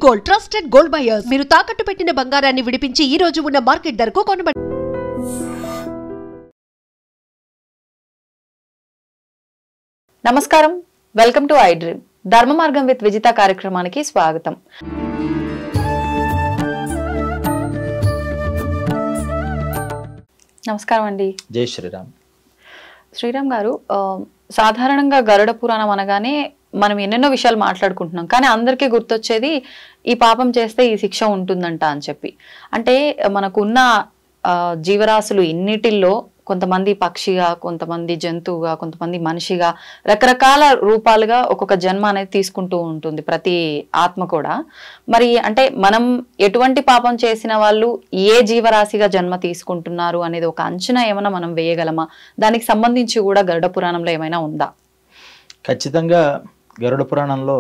Gold trusted gold buyers. మీరు తాకట్టు పెట్టిన బంగారాన్ని విడిపించి ఈ రోజు ఉన్న మార్కెట్ ధరకు కొనబడి. నమస్కారం, వెల్కమ్ టు ఐ డ్రీమ్. ధర్మ మార్గం విత్ విజిత కార్యక్రమానికి స్వాగతం. నమస్కారం అండి. జై శ్రీరామ్. శ్రీరామ్ గారు, సాధారణంగా గరుడ పురాణం అనగానే మనం ఎన్నెన్నో విషయాలు మాట్లాడుకుంటున్నాం, కానీ అందరికీ గుర్తొచ్చేది ఈ పాపం చేస్తే ఈ శిక్ష ఉంటుందంట అని చెప్పి. అంటే మనకున్న జీవరాశులు ఇన్నిటిల్లో కొంతమంది పక్షిగా, కొంతమంది జంతువుగా, కొంతమంది మనిషిగా, రకరకాల రూపాలుగా ఒక్కొక్క జన్మ అనేది తీసుకుంటూ ఉంటుంది ప్రతి ఆత్మ కూడా. మరి అంటే మనం ఎటువంటి పాపం చేసిన వాళ్ళు ఏ జీవరాశిగా జన్మ తీసుకుంటున్నారు అనేది ఒక అంచనా ఏమైనా మనం వేయగలమా? దానికి సంబంధించి కూడా గరుడ పురాణంలో ఏమైనా ఉందా? ఖచ్చితంగా గరుడ పురాణంలో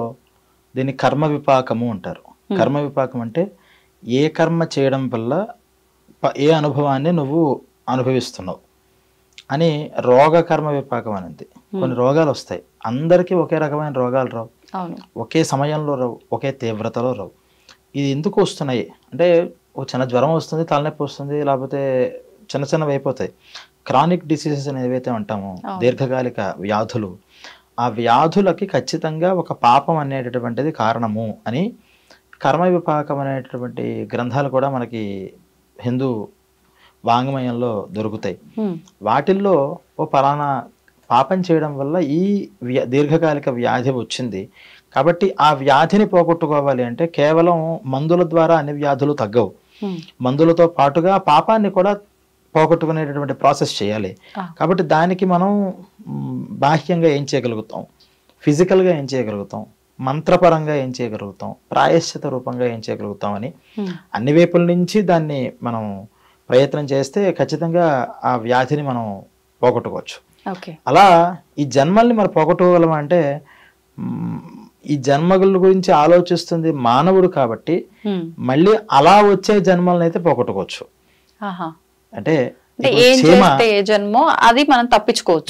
దీన్ని కర్మ విపాకము అంటారు. కర్మ విపాకం అంటే ఏ కర్మ చేయడం వల్ల ఏ అనుభవాన్ని నువ్వు అనుభవిస్తున్నావు అని. రోగ కర్మ విపాకం అనేది. కొన్ని రోగాలు వస్తాయి, అందరికీ ఒకే రకమైన రోగాలు రావు, ఒకే సమయంలో రావు, ఒకే తీవ్రతలో రావు. ఇది ఎందుకు వస్తున్నాయి అంటే, ఒక చిన్న జ్వరం వస్తుంది, తలనొప్పి వస్తుంది, లేకపోతే చిన్న చిన్నవి అయిపోతాయి. క్రానిక్ డిసీజెస్ అని ఏవైతే అంటామో, దీర్ఘకాలిక వ్యాధులు, ఆ వ్యాధులకి ఖచ్చితంగా ఒక పాపం అనేటటువంటిది కారణము అని కర్మ విపాకం అనేటటువంటి గ్రంథాలు కూడా మనకి హిందూ వాంగ్మయంలో దొరుకుతాయి. వాటిల్లో ఓ పలానా పాపం చేయడం వల్ల ఈ దీర్ఘకాలిక వ్యాధి వచ్చింది కాబట్టి ఆ వ్యాధిని పోగొట్టుకోవాలి అంటే కేవలం మందుల ద్వారా అన్ని వ్యాధులు తగ్గవు. మందులతో పాటుగా పాపాన్ని కూడా పోగొట్టుకునేటటువంటి ప్రాసెస్ చేయాలి. కాబట్టి దానికి మనం బాహ్యంగా ఏం చేయగలుగుతాం, ఫిజికల్గా ఏం చేయగలుగుతాం, మంత్రపరంగా ఏం చేయగలుగుతాం, ప్రాయశ్చిత రూపంగా ఏం చేయగలుగుతాం అని అన్ని వైపుల నుంచి దాన్ని మనం ప్రయత్నం చేస్తే ఖచ్చితంగా ఆ వ్యాధిని మనం పోగొట్టుకోవచ్చు. అలా ఈ జన్మల్ని మనం పోగొట్టుకోగలం అంటే, ఈ జన్మల గురించి ఆలోచిస్తుంది మానవుడు కాబట్టి మళ్ళీ అలా వచ్చే జన్మలను అయితే పోగొట్టుకోవచ్చు. అంటే జన్మో అది మనం తప్పించుకోవచ్చు.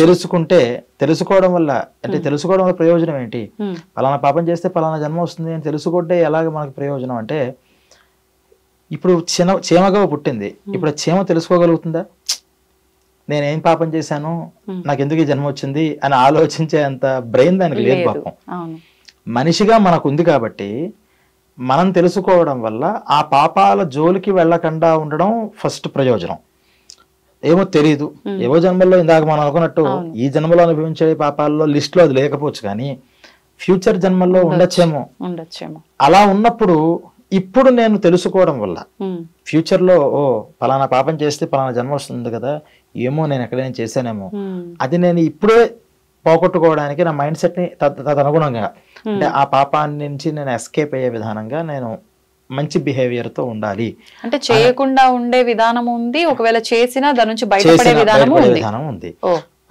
తెలుసుకోవడం వల్ల అంటే తెలుసుకోవడం వల్ల ప్రయోజనం ఏంటి? పలానా పాపం చేస్తే పలానా జన్మ వస్తుంది అని తెలుసుకుంటే ఎలాగ మనకు ప్రయోజనం అంటే, ఇప్పుడు చీమగా పుట్టింది, ఇప్పుడు చీమ తెలుసుకోగలుగుతుందా నేనేం పాపం చేశాను, నాకు ఎందుకు ఈ జన్మ వచ్చింది అని ఆలోచించే అంత బ్రెయిన్ దానికి లేదు పాపం. మనిషిగా మనకు ఉంది కాబట్టి మనం తెలుసుకోవడం వల్ల ఆ పాపాల జోలికి వెళ్ళకుండా ఉండడం ఫస్ట్ ప్రయోజనం. ఏమో తెలీదు, ఏవో జన్మల్లో ఇందాక మనం అనుకున్నట్టు ఈ జన్మలో అనుభవించే పాపాల్లో లిస్ట్ లో అది లేకపోవచ్చు, కానీ ఫ్యూచర్ జన్మల్లో ఉండొచ్చేమో. అలా ఉన్నప్పుడు ఇప్పుడు నేను తెలుసుకోవడం వల్ల ఫ్యూచర్ లో పలానా పాపం చేస్తే పలానా జన్మ వస్తుంది కదా, ఏమో నేను ఎక్కడైనా చేశానేమో, అది నేను ఇప్పుడే పోగొట్టుకోవడానికి నా మైండ్ సెట్ ని తదనుగుణంగా అంటే ఆ పాపాన్ని నుంచి నేను ఎస్కేప్ అయ్యే విధానంగా నేను మంచి బిహేవియర్ తో ఉండాలి. అంటే చేయకుండా ఉండే విధానం ఉంది, ఒకవేళ చేసినా దాని నుంచి బయటపడే విధానం ఉంది.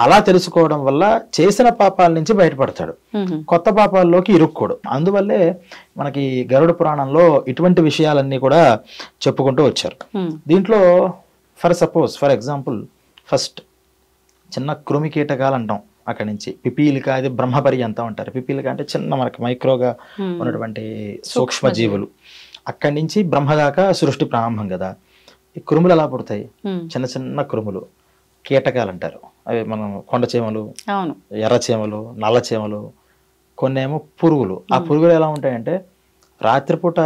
అలా తెలుసుకోవడం వల్ల చేసిన పాపాల నుంచి బయటపడతాడు, కొత్త పాపాల్లోకి ఇరుక్కోడు. అందువల్లే మనకి గరుడ పురాణంలో ఇటువంటి విషయాలన్నీ కూడా చెప్పుకుంటూ వచ్చారు. దీంట్లో ఫర్ ఎగ్జాంపుల్ ఫస్ట్ చిన్న కృమి కీటకాలు అంటాం, అక్కడి నుంచి పిపీలిక, అది బ్రహ్మపరి అంతా ఉంటారు. పిపీలిక అంటే చిన్న మనకి మైక్రోగా ఉన్నటువంటి సూక్ష్మ జీవులు, అక్కడి నుంచి బ్రహ్మ దాకా సృష్టి ప్రారంభం కదా. ఈ కురుములు ఎలా పుడతాయి? చిన్న చిన్న కురుములు, కీటకాలు అంటారు. అవి మనం కొండ చీమలు, ఎర్ర చీమలు, నల్ల చీమలు, కొన్ని ఏమో పురుగులు. ఆ పురుగులు ఎలా ఉంటాయంటే రాత్రిపూట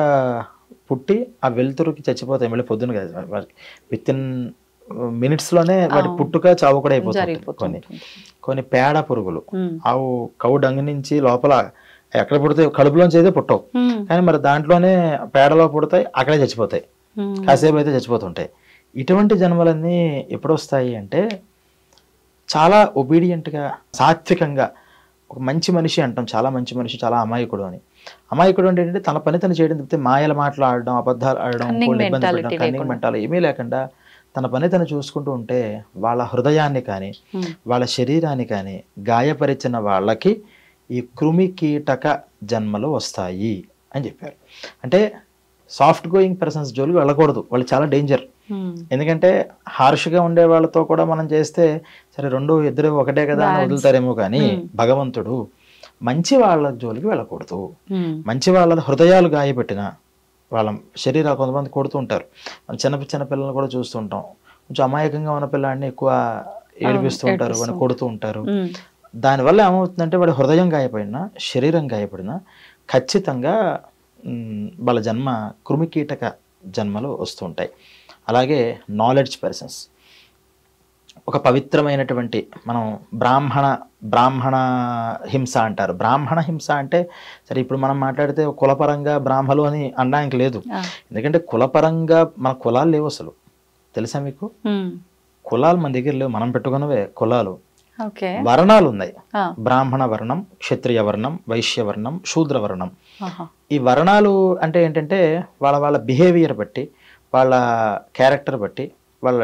పుట్టి ఆ వెలుతురుకి చచ్చిపోతాయి, మళ్ళీ పొద్దున కదా, విత్ ఇన్ మినిట్స్ లోనే వాటి పుట్టుక చావు కూడా అయిపోతుంది. కొన్ని పేడ పురుగులు, ఆవు కవు డంగు నుంచి లోపల ఎక్కడ పుడతాయి, కడుపులోంచి అయితే పుట్టవు, కానీ మరి దాంట్లోనే పేడలో పుడతాయి, అక్కడే చచ్చిపోతాయి, కాసేపు అయితే చచ్చిపోతుంటాయి. ఇటువంటి జన్మలన్నీ ఎప్పుడు వస్తాయి అంటే, చాలా ఒబీడియంట్గా సాత్వికంగా ఒక మంచి మనిషి అంటాం, చాలా మంచి మనిషి, చాలా అమాయకుడు అని. అమాయకుడు అంటే ఏంటంటే తన పని తను చేయడం తప్పితే మాయల మాటలు ఆడడం, అబద్ధాలు ఆడడం, ఇబ్బంది పెట్టడం, కన్నింగ్ మెంటాలిటీ ఏమీ లేకుండా తన పని తను చూసుకుంటూ ఉంటే వాళ్ళ హృదయాన్ని కానీ వాళ్ళ శరీరాన్ని కానీ గాయపరిచిన వాళ్ళకి ఈ కృమి కీటక జన్మలు వస్తాయి అని చెప్పారు. అంటే సాఫ్ట్ గోయింగ్ పర్సన్స్ జోలికి వెళ్ళకూడదు, వాళ్ళు చాలా డేంజర్. ఎందుకంటే హార్ష్గా ఉండే వాళ్ళతో కూడా మనం చేస్తే సరే ఇద్దరు ఒకటే కదా అని వదులుతారేమో, కానీ భగవంతుడు మంచి వాళ్ళ జోలికి వెళ్ళకూడదు. మంచి వాళ్ళ హృదయాలు గాయపెట్టిన, వాళ్ళ శరీరాలు కొంతమంది కొడుతూ ఉంటారు. మనం చిన్న పిల్లల్ని కూడా చూస్తూ ఉంటాం. కొంచెం అమాయకంగా ఉన్న పిల్లాడిని ఎక్కువ ఏడిపిస్తూ ఉంటారు, వాడిని కొడుతూ ఉంటారు. దానివల్ల ఏమవుతుందంటే వాడి హృదయం గాయపడినా, శరీరం గాయపడినా ఖచ్చితంగా వాళ్ళ జన్మ కృమికీటక జన్మలు వస్తూ ఉంటాయి. అలాగే నాలెడ్జ్ పర్సన్స్, ఒక పవిత్రమైనటువంటి మనం బ్రాహ్మణ హింస అంటారు. బ్రాహ్మణ హింస అంటే సరే ఇప్పుడు మనం మాట్లాడితే కులపరంగా బ్రాహ్మలు అని అనడానికి లేదు. ఎందుకంటే కులపరంగా మన కులాలు లేవు అసలు, తెలుసా మీకు? కులాలు మన దగ్గర లేవు, మనం పెట్టుకున్నవే కులాలు. వర్ణాలు ఉన్నాయి. బ్రాహ్మణ వర్ణం, క్షత్రియ వర్ణం, వైశ్య వర్ణం, శూద్ర వర్ణం. ఈ వర్ణాలు అంటే ఏంటంటే వాళ్ళ బిహేవియర్ బట్టి, వాళ్ళ క్యారెక్టర్ బట్టి, వాళ్ళ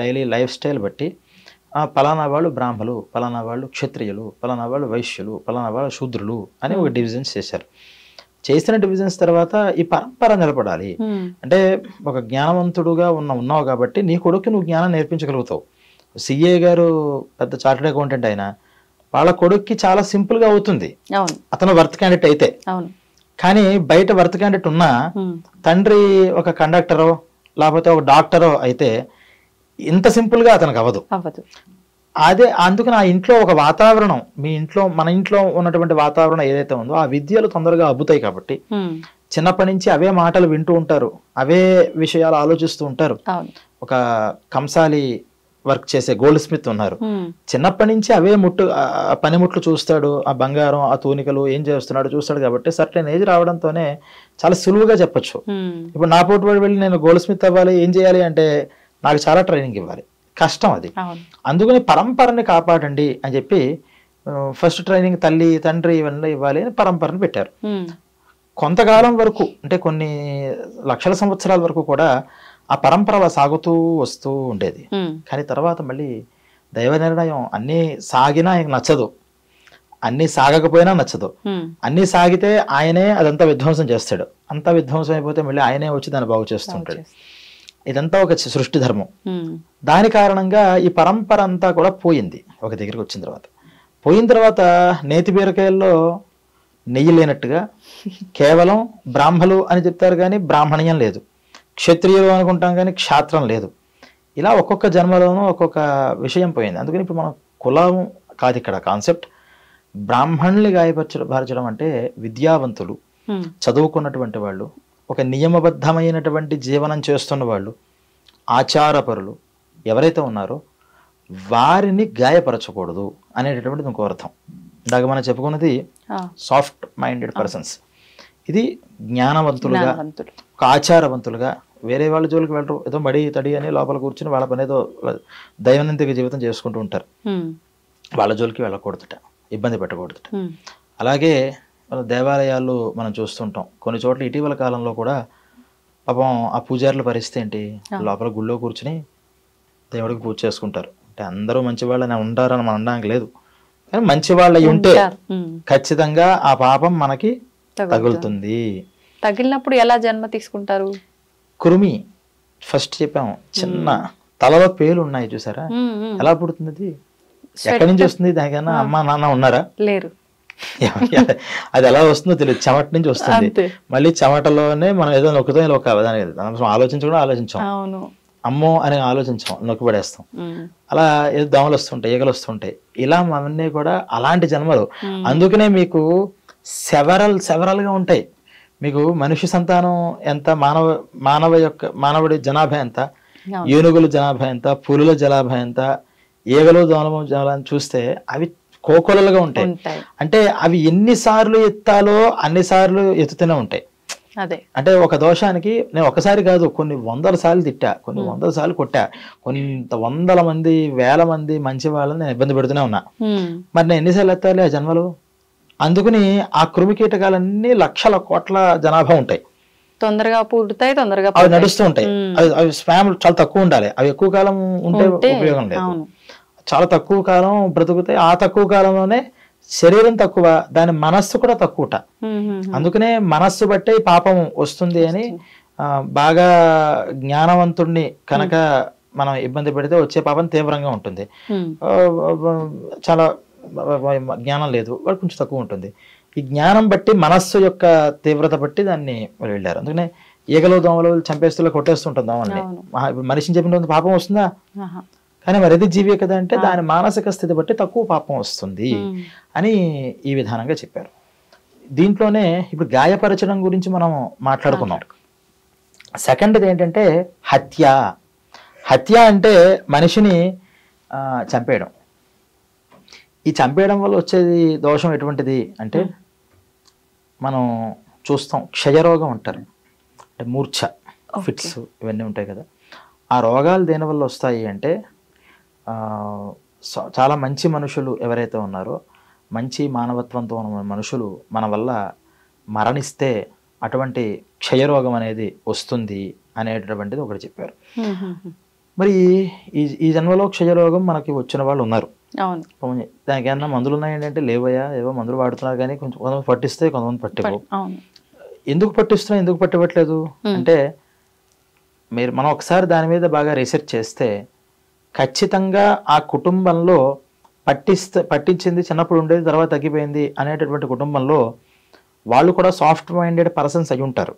డైలీ లైఫ్ స్టైల్ బట్టి పలానా వాళ్ళు బ్రాహ్మలు, పలానా వాళ్ళు క్షత్రియులు, పలానా వాళ్ళు వైశ్యులు, పలానా వాళ్ళు శూద్రులు అని ఒక డివిజన్స్ చేశారు. చేసిన డివిజన్స్ తర్వాత ఈ పరంపర నిలబడాలి అంటే ఒక జ్ఞానవంతుడుగా ఉన్నావు కాబట్టి నీ కొడుకు నువ్వు జ్ఞానం నేర్పించగలుగుతావు. సిఏ గారు పెద్ద చార్టెడ్ అకౌంటెంట్ అయినా వాళ్ళ కొడుక్కి చాలా సింపుల్ గా అవుతుంది అతను వర్త్ క్యాండిడేట్ అయితే. కానీ బయట వర్త్ క్యాండిడేట్ ఉన్నా తండ్రి ఒక కండక్టరో లేకపోతే ఒక డాక్టరో అయితే ఇంత సింపుల్ గా అతనికి అవ్వదు. అదే అందుకని ఆ ఇంట్లో ఒక వాతావరణం, మన ఇంట్లో ఉన్నటువంటి వాతావరణం ఏదైతే ఉందో ఆ విద్యలు తొందరగా అబ్బుతాయి కాబట్టి చిన్నప్పటి నుంచి అవే మాటలు వింటూ ఉంటారు, అవే విషయాలు ఆలోచిస్తూ ఉంటారు. ఒక కంసాలి వర్క్ చేసే గోల్డ్ స్మిత్ ఉన్నారు, చిన్నప్పటి నుంచి అవే పనిముట్లు చూస్తాడు, ఆ బంగారం, ఆ తూనికలు ఏం చేస్తున్నాడు చూస్తాడు కాబట్టి సర్టెన్ ఏజ్ రావడంతోనే చాలా సులువుగా చెప్పొచ్చు. ఇప్పుడు నా పోటీ వాడు వెళ్ళి నేను గోల్డ్ స్మిత్ అవ్వాలి, ఏం చేయాలి అంటే నాకు చాలా ట్రైనింగ్ ఇవ్వాలి, కష్టం అది. అందుకని పరంపరని కాపాడండి అని చెప్పి ఫస్ట్ ట్రైనింగ్ తల్లి తండ్రి ఇవన్నీ ఇవ్వాలి అని పరంపరను పెట్టారు. కొంతకాలం వరకు అంటే కొన్ని లక్షల సంవత్సరాల వరకు కూడా ఆ పరంపర అలా సాగుతూ వస్తూ ఉండేది. కానీ తర్వాత మళ్ళీ దైవ నిర్ణయం, అన్నీ సాగినా ఆయనకు నచ్చదు, అన్నీ సాగకపోయినా నచ్చదు. అన్నీ సాగితే ఆయనే అదంతా విధ్వంసం చేస్తాడు, అంతా విధ్వంసం అయిపోతే మళ్ళీ ఆయనే వచ్చి దాన్ని బాగు చేస్తుంటాడు. ఇదంతా ఒక సృష్టి ధర్మం. దాని కారణంగా ఈ పరంపర అంతా కూడా పోయింది. ఒక దగ్గరికి వచ్చిన తర్వాత పోయిన తర్వాత నేతి బీరకాయల్లో నెయ్యి లేనట్టుగా కేవలం బ్రాహ్మలు అని చెప్తారు కానీ బ్రాహ్మణ్యం లేదు, క్షత్రియులు అనుకుంటాం కానీ క్షాత్రం లేదు. ఇలా ఒక్కొక్క జన్మలోనూ ఒక్కొక్క విషయం పోయింది. అందుకని ఇప్పుడు మనం కులం కాదు ఇక్కడ కాన్సెప్ట్. బ్రాహ్మణుల్ని గాయపరచడం అంటే విద్యావంతులు, చదువుకున్నటువంటి వాళ్ళు, ఒక నియమబద్ధమైనటువంటి జీవనం చేస్తున్న వాళ్ళు, ఆచారపరులు ఎవరైతే ఉన్నారో వారిని గాయపరచకూడదు అనేటటువంటిది ఇంకో అర్థం. ఇందాక మనం చెప్పుకున్నది సాఫ్ట్ మైండెడ్ పర్సన్స్, ఇది జ్ఞానవంతులుగా, ఒక ఆచారవంతులుగా, వేరే వాళ్ళ జోలికి వెళ్ళరు, ఏదో మడి తడి అని లోపల కూర్చుని వాళ్ళ పని ఏదో దైనందిక జీవితం చేసుకుంటూ ఉంటారు. వాళ్ళ జోలికి వెళ్ళకూడదుట, ఇబ్బంది పెట్టకూడదుట. అలాగే దేవాలయాలు మనం చూస్తుంటాం కొన్ని చోట్ల. ఇటీవల కాలంలో కూడా పాపం ఆ పూజారుల పరిస్థితి ఏంటి, లోపల గుళ్ళో కూర్చుని దేవుడికి పూజ చేసుకుంటారు. అంటే అందరూ మంచి వాళ్ళని ఉంటారని మనం అనడానికి లేదు, కానీ మంచి వాళ్ళు అయి ఉంటే ఖచ్చితంగా ఆ పాపం మనకి తగులుతుంది. తగిలినప్పుడు ఎలా జన్మ తీసుకుంటారు? కురుమి ఫస్ట్ చెప్పాము, చిన్న తలలో పేలు ఉన్నాయి చూసారా, ఎలా పుడుతుంది అది, ఎక్కడి నుంచి వస్తుంది? దానికన్నా అమ్మా నాన్న ఉన్నారా? లేరు. అది ఎలా వస్తుందో తెలియదు, చెమట నుంచి వస్తుంది. మళ్ళీ చెమటలోనే మనం ఏదో నొక్కుతాం, ఇలా ఒక దానికి ఆలోచించాం, అమ్మో అని ఆలోచించాం, నొక్కి పడేస్తాం. అలా ఏదో దోమలు వస్తుంటాయి, ఈగలు వస్తుంటాయి, ఇలా మనన్నీ కూడా అలాంటి జన్మలు. అందుకనే మీకు సెవరల్ గా ఉంటాయి. మీకు మనిషి సంతానం ఎంత, మానవుడి జనాభా ఎంత, ఏనుగుల జనాభా ఎంత, పులుల జనాభా ఎంత, ఈగలు దోమలు జనాభా చూస్తే అవి కోకొలలుగా ఉంటాయి. అంటే అవి ఎన్నిసార్లు ఎత్తాలో అన్నిసార్లు ఎత్తుతూనే ఉంటాయి. అంటే ఒక దోషానికి నేను ఒకసారి కాదు కొన్ని వందల సార్లు తిట్టా, కొన్ని వందల సార్లు కొట్టా, కొంత వందల మంది వేల మంది మంచి వాళ్ళని నేను ఇబ్బంది పెడుతూనే ఉన్నా. మరి నేను ఎన్నిసార్లు ఎత్తాలి ఆ జన్మలు? అందుకని ఆ కృమి కీటకాలన్నీ లక్షల కోట్ల జనాభా ఉంటాయి, తొందరగా పుడతాయి, తొందరగా అవి నడుస్తూ ఉంటాయి. అవి స్పామ్ చాలా తక్కువ ఉండాలి, అవి ఎక్కువ కాలం ఉంటే ఉపయోగం లేదు. చాలా తక్కువ కాలం బ్రతుకుతాయి, ఆ తక్కువ కాలంలోనే శరీరం తక్కువ, దాని మనస్సు కూడా తక్కువట. అందుకనే మనస్సు బట్టే పాపం వస్తుంది అని బాగా జ్ఞానవంతుణ్ణి కనుక మనం ఇబ్బంది పెడితే వచ్చే పాపం తీవ్రంగా ఉంటుంది. చాలా జ్ఞానం లేదు వాడు కొంచెం తక్కువ ఉంటుంది. ఈ జ్ఞానం బట్టి మనస్సు యొక్క తీవ్రత బట్టి దాన్ని వాళ్ళు వెళ్ళారు. అందుకనే ఈగలు దోమలు చంపేస్తూ కొట్టేస్తుంటాం దోమల్ని. ఇప్పుడు మనిషిని చెప్పిన పాపం వస్తుందా? కానీ మరి అది జీవే కదా అంటే దాని మానసిక స్థితి బట్టి తక్కువ పాపం వస్తుంది అని ఈ విధానంగా చెప్పారు. దీంట్లోనే ఇప్పుడు గాయపరచడం గురించి మనం మాట్లాడుకున్నాం. సెకండ్ది ఏంటంటే హత్య. హత్య అంటే మనిషిని చంపేయడం. ఈ చంపేయడం వల్ల వచ్చేది దోషం ఎటువంటిది అంటే మనం చూస్తాం, క్షయరోగం అంటారు, అంటే మూర్ఛ, ఫిట్స్ ఇవన్నీ ఉంటాయి కదా. ఆ రోగాలు దేనివల్ల వస్తాయి అంటే చాలా మంచి మనుషులు ఎవరైతే ఉన్నారో, మంచి మానవత్వంతో ఉన్న మనుషులు మన వల్ల మరణిస్తే అటువంటి క్షయరోగం అనేది వస్తుంది అనేటటువంటిది ఒకటి చెప్పారు. మరి ఈ జన్మలో క్షయరోగం మనకి వచ్చిన వాళ్ళు ఉన్నారు. దానికి ఏమన్నా మందులు ఉన్నాయంటే లేవయ్యా, ఏవో మందులు వాడుతున్నారు కానీ కొంతమంది పట్టిస్తే కొంతమంది పట్టిపో. ఎందుకు పట్టిస్తున్నా, ఎందుకు పట్టివ్వట్లేదు అంటే మనం ఒకసారి దాని మీద బాగా రీసెర్చ్ చేస్తే ఖచ్చితంగా ఆ కుటుంబంలో పట్టించింది చిన్నప్పుడు ఉండేది, తర్వాత తగ్గిపోయింది అనేటటువంటి కుటుంబంలో వాళ్ళు కూడా సాఫ్ట్ మైండెడ్ పర్సన్స్ అయి ఉంటారు.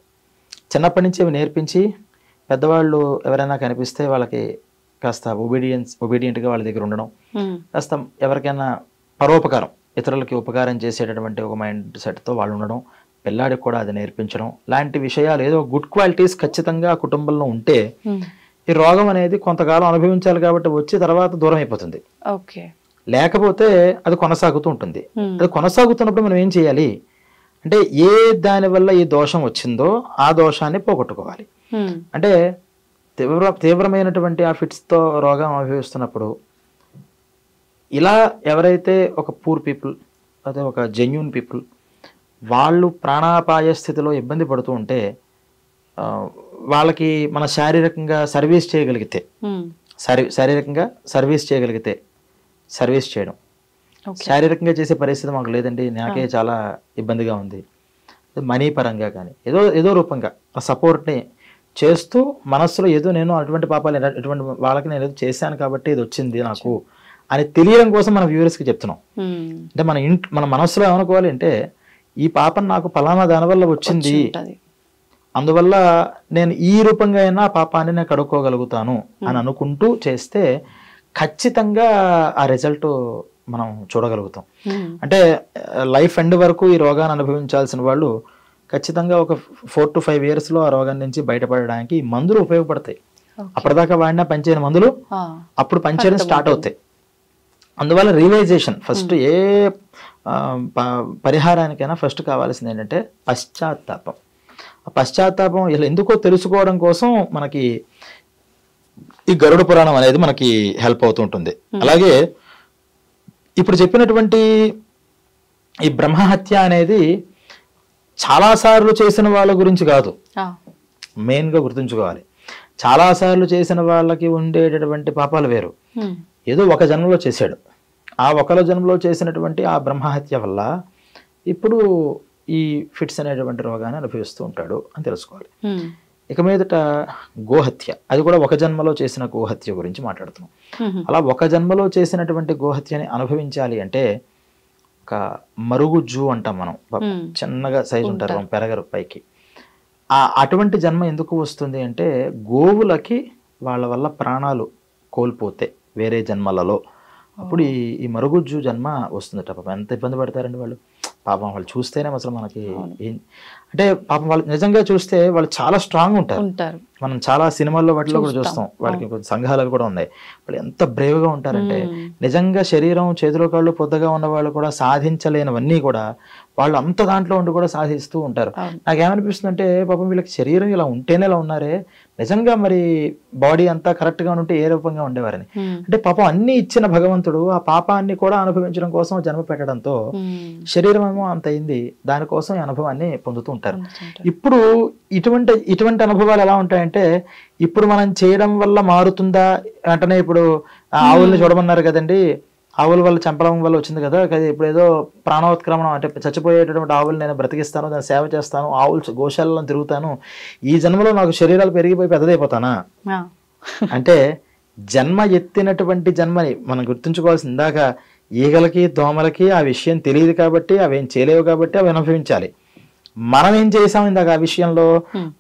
చిన్నప్పటి నుంచి అవి నేర్పించి పెద్దవాళ్ళు ఎవరైనా కనిపిస్తే వాళ్ళకి కాస్త ఒబీడియంట్గా వాళ్ళ దగ్గర ఉండడం, కాస్త ఎవరికైనా పరోపకారం, ఇతరులకి ఉపకారం చేసేటటువంటి ఒక మైండ్ సెట్తో వాళ్ళు ఉండడం, పిల్లాడికి కూడా అది నేర్పించడం లాంటి విషయాలు, ఏదో గుడ్ క్వాలిటీస్ ఖచ్చితంగా ఆ కుటుంబంలో ఉంటే ఈ రోగం అనేది కొంతకాలం అనుభవించాలి కాబట్టి వచ్చి తర్వాత దూరం అయిపోతుంది. లేకపోతే అది కొనసాగుతూ ఉంటుంది. అది కొనసాగుతున్నప్పుడు మనం ఏం చేయాలి అంటే ఏ దాని వల్ల ఈ దోషం వచ్చిందో ఆ దోషాన్ని పోగొట్టుకోవాలి. అంటే తీవ్రమైనటువంటి ఆ ఫిట్స్తో రోగం అనుభవిస్తున్నప్పుడు ఇలా ఎవరైతే ఒక పూర్ పీపుల్ అదే ఒక జెన్యూన్ పీపుల్ వాళ్ళు ప్రాణాపాయ స్థితిలో ఇబ్బంది పడుతూ ఉంటే వాళ్ళకి మన శారీరకంగా సర్వీస్ చేయగలిగితే సర్వీస్ చేయడం, శారీరకంగా చేసే పరిస్థితి మాకు లేదండి, నాకే చాలా ఇబ్బందిగా ఉంది, మనీ పరంగా కానీ ఏదో రూపంగా ఆ సపోర్ట్ని చేస్తూ మనస్సులో ఏదో నేను అటువంటి పాపాలు ఎటువంటి వాళ్ళకి నేను ఏదో చేశాను కాబట్టి ఇది వచ్చింది నాకు అని తెలియడం కోసం మన వ్యూవర్స్కి చెప్తున్నాం. అంటే మన మనస్సులో ఏమనుకోవాలి అంటే ఈ పాపం నాకు ఫలానా దానివల్ల వచ్చింది, అందువల్ల నేను ఈ రూపంగా అయినా పాపాన్ని నేను కడుక్కోగలుగుతాను అని అనుకుంటూ చేస్తే ఖచ్చితంగా ఆ రిజల్ట్ మనం చూడగలుగుతాం. అంటే లైఫ్ ఎండ్ వరకు ఈ రోగాన్ని అనుభవించాల్సిన వాళ్ళు ఖచ్చితంగా ఒక 4 to 5 years ఆ రోగం నుంచి బయటపడడానికి మందులు ఉపయోగపడతాయి. అప్పటిదాకా వాడినా పనిచేయని మందులు అప్పుడు పనిచేయడం స్టార్ట్ అవుతాయి. అందువల్ల రియలైజేషన్ ఫస్ట్ ఏ పరిహారానికైనా ఫస్ట్ కావాల్సింది ఏంటంటే పశ్చాత్తాపం. ఆ పశ్చాత్తాపం ఇలా ఎందుకో తెలుసుకోవడం కోసం మనకి ఈ గరుడ పురాణం అనేది మనకి హెల్ప్ అవుతుంటుంది. అలాగే ఇప్పుడు చెప్పినటువంటి ఈ బ్రహ్మహత్య అనేది చాలాసార్లు చేసిన వాళ్ళ గురించి కాదు, మెయిన్గా గుర్తుంచుకోవాలి. చాలాసార్లు చేసిన వాళ్ళకి ఉండేటటువంటి పాపాలు వేరు. ఏదో ఒక జన్మలో చేశాడు, ఆ ఒకల జన్మలో చేసినటువంటి ఆ బ్రహ్మహత్య వల్ల ఇప్పుడు ఈ ఫిట్స్ అనేటువంటి రోగాన్ని అనుభవిస్తూ ఉంటాడు అని తెలుసుకోవాలి. ఇక మీదట గోహత్య, అది కూడా ఒక జన్మలో చేసిన గోహత్య గురించి మాట్లాడుతున్నాం. అలా ఒక జన్మలో చేసినటువంటి గోహత్యని అనుభవించాలి అంటే ఒక మరుగుజ్జు అంటాం మనం, చిన్నగా సైజు ఉంటారు, పెరగరు పైకి. అటువంటి జన్మ ఎందుకు వస్తుంది అంటే గోవులకి వాళ్ళ వల్ల ప్రాణాలు కోల్పోతే వేరే జన్మలలో అప్పుడు ఈ మరుగుజ్జు జన్మ వస్తుందట. పాపం ఎంత ఇబ్బంది పడతారండి వాళ్ళు. పాపం వాళ్ళు చూస్తేనే అసలు మనకి అంటే పాపం వాళ్ళు నిజంగా చూస్తే వాళ్ళు చాలా స్ట్రాంగ్ ఉంటారు. మనం చాలా సినిమాల్లో వాటిలో కూడా చూస్తాం, వాళ్ళకి సంఘాలు కూడా ఉన్నాయి. వాళ్ళు ఎంత బ్రేవ్గా ఉంటారంటే నిజంగా శరీరం చేతిలో కాళ్ళు పొద్దగా ఉన్న వాళ్ళు కూడా సాధించలేనివన్నీ కూడా వాళ్ళు అంత దాంట్లో ఉండి కూడా సాధిస్తూ ఉంటారు. నాకేమనిపిస్తుంది అంటే పాపం వీళ్ళకి శరీరం ఇలా ఉంటేనే ఇలా ఉన్నారే, నిజంగా మరి బాడీ అంతా కరెక్ట్గా ఉంటే ఏ రూపంగా ఉండేవారని. అంటే పాపం అన్ని ఇచ్చిన భగవంతుడు ఆ పాపాన్ని కూడా అనుభవించడం కోసం జన్మ పెట్టడంతో శరీరం ఏమో అంత అయింది, దానికోసం ఈ అనుభవాన్ని పొందుతూ ఉంటారు. ఇప్పుడు ఇటువంటి అనుభవాలు ఎలా ఉంటాయంటే ఇప్పుడు మనం చేయడం వల్ల మారుతుందా వెంటనే, ఇప్పుడు ఆవుల్ని చూడమన్నారు కదండి, ఆవుల వల్ల చంపడం వల్ల వచ్చింది కదా, ఇప్పుడు ఏదో ప్రాణోత్క్రమణం అంటే చచ్చిపోయేటటువంటి ఆవులు నేను బ్రతికిస్తాను, దాన్ని సేవ చేస్తాను, ఆవులు గోశాలలో తిరుగుతాను, ఈ జన్మలో నాకు శరీరాలు పెరిగిపోయి పెద్దదైపోతానా అంటే జన్మ ఎత్తినటువంటి జన్మని మనం గుర్తుంచుకోవాల్సింది. ఇందాక ఈగలకి దోమలకి ఆ విషయం తెలియదు కాబట్టి అవేం చేయలేవు కాబట్టి అవి అనుభవించాలి. మనం ఏం చేసాం ఇందాక ఆ విషయంలో,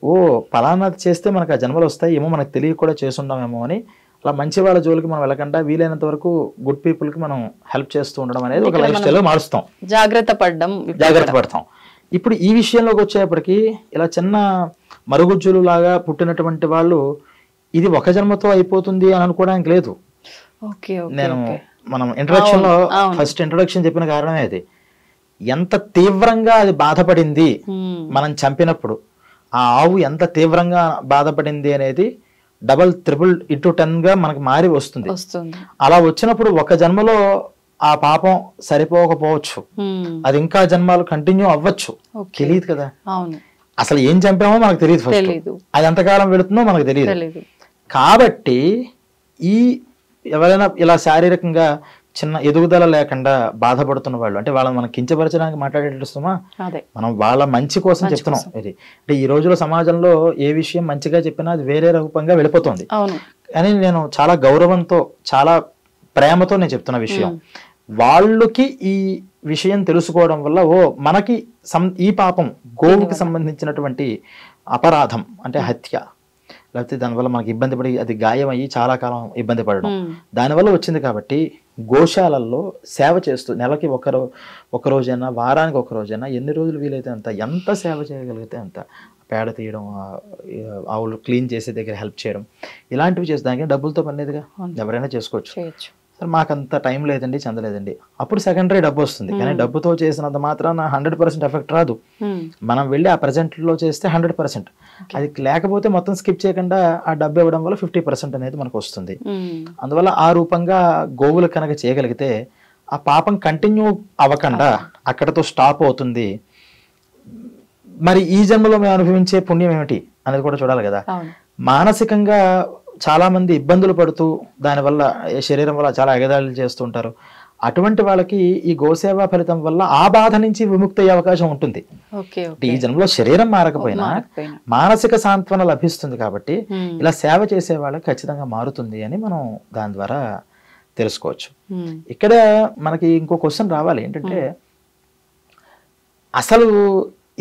ఓ పలానా చేస్తే మనకు ఆ జన్మలు వస్తాయి ఏమో, మనకు తెలియ కూడా చేసుండామేమో అని అలా మంచి వాళ్ళ జోలికి మనం వెళ్ళకుండా వీలైనంత వరకు గుడ్ పీపుల్ కి మనం హెల్ప్ చేస్తూ ఉండడం అనేది ఒక లైఫ్ స్టైల్ మారుస్తాం, జాగ్రత్త పడతాం. ఇప్పుడు ఈ విషయంలోకి వచ్చేప్పటికి ఇలా చిన్న మరుగుజ్జులు లాగా పుట్టినటువంటి వాళ్ళు ఇది ఒక జన్మతో అయిపోతుంది అని అనుకోవడానికి లేదు. నేను మనం ఇంట్రడక్షన్ లో ఫస్ట్ ఇంట్రడక్షన్ చెప్పిన కారణమే అది. ఎంత తీవ్రంగా అది బాధపడింది మనం చంపినప్పుడు, ఆ ఆవు ఎంత తీవ్రంగా బాధపడింది అనేది డబల్ 10 గా మనకి మారి వస్తుంది. అలా వచ్చినప్పుడు ఒక జన్మలో ఆ పాపం సరిపోకపోవచ్చు, అది ఇంకా జన్మాలు కంటిన్యూ అవ్వచ్చు, తెలియదు కదా. అసలు ఏం చంపామో మనకు తెలియదు, అది ఎంతకాలం వెళుతుందో మనకు తెలియదు. కాబట్టి ఈ ఎవరైనా ఇలా శారీరకంగా చిన్న ఎదుగుదల లేకుండా బాధపడుతున్న వాళ్ళు, అంటే వాళ్ళని మనం కించపరచడానికి మాట్లాడేటస్తుమా, మనం వాళ్ళ మంచి కోసం చెప్తున్నాం. ఇది అంటే ఈ రోజుల సమాజంలో ఏ విషయం మంచిగా చెప్పినా అది వేరే రూపంగా వెళ్ళిపోతుంది. అని నేను చాలా గౌరవంతో చాలా ప్రేమతో నేను చెప్తున్న విషయం. వాళ్ళకి ఈ విషయం తెలుసుకోవడం వల్ల ఓ మనకి ఈ పాపం గోవుకి సంబంధించినటువంటి అపరాధం అంటే హత్య, లేకపోతే దానివల్ల మనకి ఇబ్బంది పడి అది గాయం అయ్యి చాలా కాలం ఇబ్బంది పడడం దానివల్ల వచ్చింది. కాబట్టి గోశాలల్లో సేవ చేస్తూ నెలకి ఒక రోజైనా వారానికి ఒక రోజైనా ఎన్ని రోజులు వీలైతే అంత, ఎంత సేవ చేయగలిగితే అంత, పేడ తీయడం, ఆవులు క్లీన్ చేసే దగ్గర హెల్ప్ చేయడం, ఇలాంటివి చేసేదానికి డబ్బులతో పనిలేదుగా, ఎవరైనా చేసుకోవచ్చు. సరే మాకంత టైం లేదండి, చెందలేదండి, అప్పుడు సెకండరీ డబ్బు వస్తుంది. కానీ డబ్బుతో చేసినంత మాత్రాన 100% ఎఫెక్ట్ రాదు. మనం వెళ్ళి ఆ present లో చేస్తే 100%, అది లేకపోతే మొత్తం స్కిప్ చేయకుండా ఆ డబ్బు ఇవ్వడం వల్ల 50% అనేది మనకు వస్తుంది. అందువల్ల ఆ రూపంగా గోవులు కనుక చేయగలిగితే ఆ పాపం కంటిన్యూ అవ్వకుండా అక్కడతో స్టాప్ అవుతుంది. మరి ఈ జన్మలో మేము అనుభవించే పుణ్యం ఏమిటి అనేది కూడా చూడాలి కదా. మానసికంగా చాలా మంది ఇబ్బందులు పడుతూ దానివల్ల శరీరం వల్ల చాలా ఎగదాడులు చేస్తుంటారు. అటువంటి వాళ్ళకి ఈ గోసేవ ఫలితం వల్ల ఆ బాధ నుంచి విముక్తి అయ్యే అవకాశం ఉంటుంది. ఈ జన్మలో శరీరం మారకపోయినా మానసిక సాంత్వన లభిస్తుంది. కాబట్టి ఇలా సేవ చేసే వాళ్ళకి ఖచ్చితంగా మారుతుంది అని మనం దాని ద్వారా తెలుసుకోవచ్చు. ఇక్కడ మనకి ఇంకో క్వశ్చన్ రావాలి, ఏంటంటే అసలు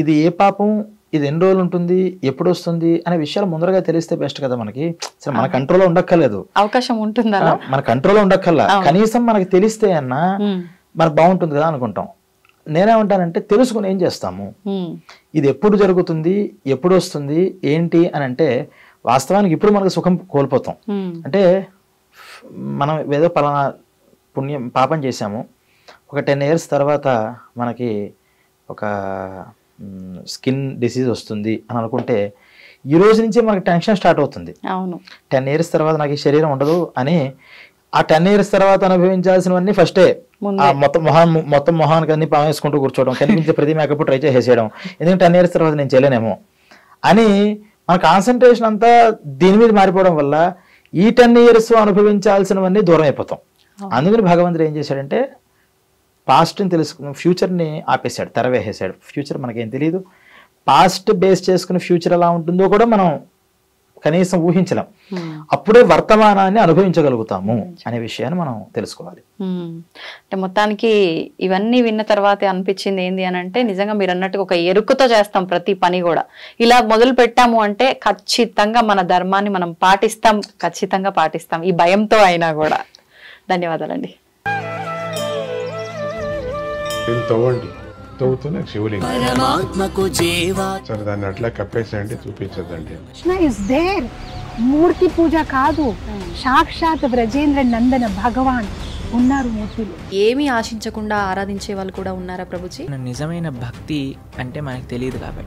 ఇది ఏ పాపం, ఇది ఎన్ని రోజులు ఉంటుంది, ఎప్పుడు వస్తుంది అనే విషయాలు ముందరగా తెలిస్తే బెస్ట్ కదా. మనకి అసలు మన కంట్రోల్లో ఉండక్కర్లేదు, అవకాశం ఉంటుందా, మన కంట్రోల్లో ఉండక్కర్లా, కనీసం మనకి తెలిస్తే అన్నా మనకు బాగుంటుంది కదా అనుకుంటాం. నేనేమంటానంటే తెలుసుకుని ఏం చేస్తాము, ఇది ఎప్పుడు జరుగుతుంది, ఎప్పుడు వస్తుంది ఏంటి అని అంటే వాస్తవానికి ఇప్పుడు మనకు సుఖం కోల్పోతాం. అంటే మనం ఏదో పలానా పాపం చేసాము, ఒక 10 years తర్వాత మనకి ఒక స్కిన్ డిసీజ్ వస్తుంది అని అనుకుంటే ఈ రోజు నుంచే మనకి టెన్షన్ స్టార్ట్ అవుతుంది. 10 years తర్వాత నాకు ఈ శరీరం ఉండదు అని ఆ 10 years తర్వాత అనుభవించాల్సినవన్నీ ఫస్టే మొత్తం మొహానికి అన్ని పాము వేసుకుంటూ కూర్చోవడం, కనిపించే ప్రతి మేకప్ ట్రై చేసేయడం, ఎందుకంటే 10 years తర్వాత నేను చేయలేనేమో అని మన కాన్సన్ట్రేషన్ అంతా దీని మీద మారిపోవడం వల్ల ఈ 10 years అనుభవించాల్సినవన్నీ దూరం అయిపోతాం. అందుకని భగవంతుడు ఏం చేశాడంటే పాస్ట్ని తెలుసుకున్న ఫ్యూచర్ని ఆపేశాడు, తెరవేసేశాడు. ఫ్యూచర్ మనకేం తెలియదు, పాస్ట్ బేస్ చేసుకుని ఫ్యూచర్ ఎలా ఉంటుందో కూడా మనం కనీసం ఊహించలేం. అప్పుడే వర్తమానాన్ని అనుభవించగలుగుతాము అనే విషయాన్ని మనం తెలుసుకోవాలి. అంటే మొత్తానికి ఇవన్నీ విన్న తర్వాత అనిపించింది ఏంది అని అంటే, నిజంగా మీరు అన్నట్టుగా ఒక ఎరుకతో చేస్తాం ప్రతి పని కూడా. ఇలా మొదలు పెట్టాము అంటే ఖచ్చితంగా మన ధర్మాన్ని మనం పాటిస్తాం, ఖచ్చితంగా పాటిస్తాం, ఈ భయంతో అయినా కూడా. ధన్యవాదాలండి. తవ్వండి, తవ్వుతూనే శివలింగం సరే దాన్ని అట్లా కప్పేసేయండి, చూపించదండి. మూర్తి పూజ కాదు, సాక్షాత్ బ్రజేంద్ర నందన భగవాన్ ఉన్నారు మూర్తిలో. ఏమీ ఆశించకుండా ఆరాధించే వాళ్ళు కూడా ఉన్నారా ప్రభుజీ? నిజమైన భక్తి అంటే మనకు తెలియదు కాబట్టి